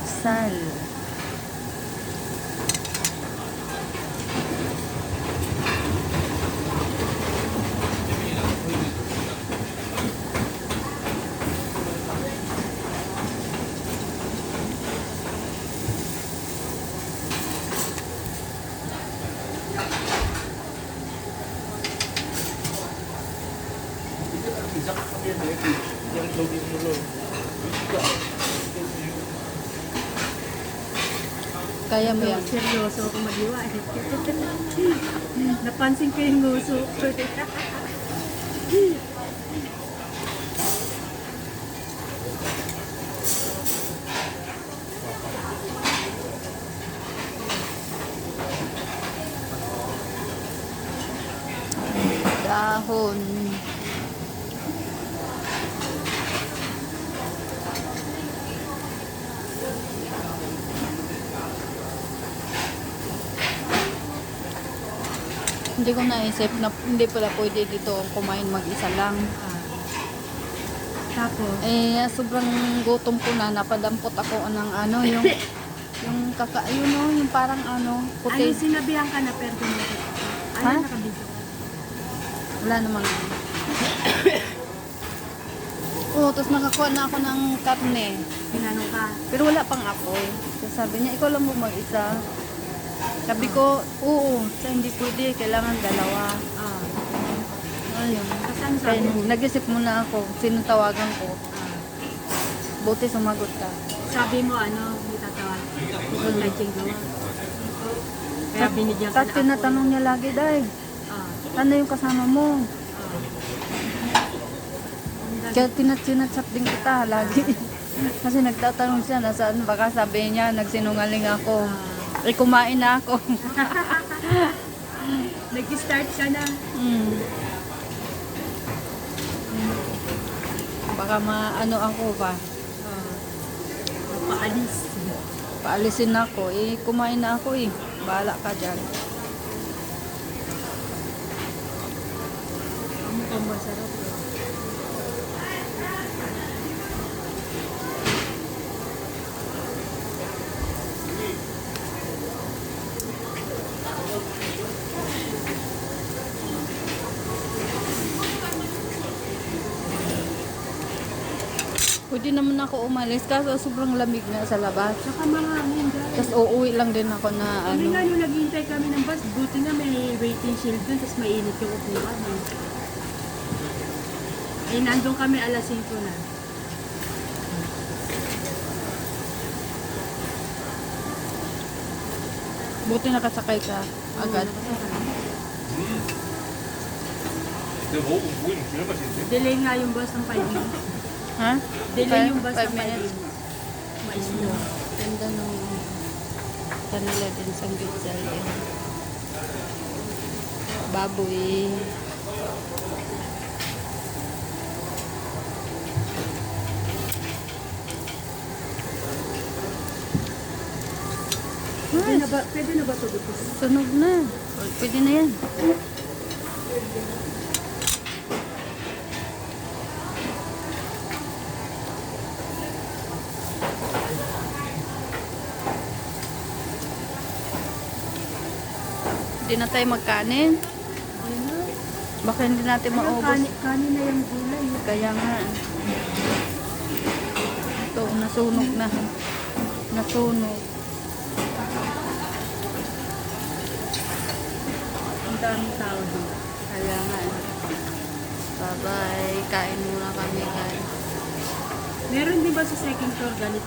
pandesal. Kaya mo yan. Seryoso ako mag-iwa. Napansin ko yung nguso ko. Dahon. Hindi ko naisip na hindi pala pwede dito kumain mag-isa lang. Tapos, Sobrang gutom ko na, napadampot ako ng ano, yung yung parang ano puti. sinabihan ka na pero dumating? Ha? Ano nakabidyo? Wala namang tapos nakakuha na ako ng karne. Pinanong ka? Pero wala pang apoy. So sabi niya, ikaw lang mo mag-isa. Sabi ko, oo, hindi pwede, kailangan dalawa. Ayun. Saan sabi mo? Nag-isip muna ako, sino tawagan ko. Buti sumagot ka. Sabi mo hindi tatawag. Bukod kay Chinggawa. Kaya binigyan ka Tapos na tinatanong niya lagi, Day, ano yung kasama mo? Kaya tinatsap din kita lagi. Kasi nagtatanong siya, nasaan, baka sabi niya, nagsinungaling ako. Kumain na ako. Nag-start ka na. Baka maano ako pa. Paalis. Paalisin na ako. Kumain na ako eh. Bahala ka dyan. Mukhang masarap. Pwede naman ako umalis kaso sobrang lamig na sa labas. Saka mga hangin guys. Tapos uuwi lang din ako na Kami nga nung naghihintay kami ng bus, buti nga may waiting shield dun, tapos mainit yung upuan. Nandun kami alas 5 na. Buti nakasakay ka agad. 내가 먹어본 고기는 기가 맛있는데? Delay nga yung bus ng 5 minutes. Ha? Delay yung bus 5 ng 5 minutes. minutes. Mais-no. Ganda nung kanila din sa Gitsel. Baboy. Pwede na ba ito butis? Sunog na. Pwede na yan. Hindi na tayo magkanin. Baka hindi natin maubos. Kanin na yung gulay. Kaya nga. Ito, nasunog na. Nasunog. Ang daming tao dito. Kaya nga. Bye-bye. Kain muna kami, guys. Meron din ba sa second floor ganito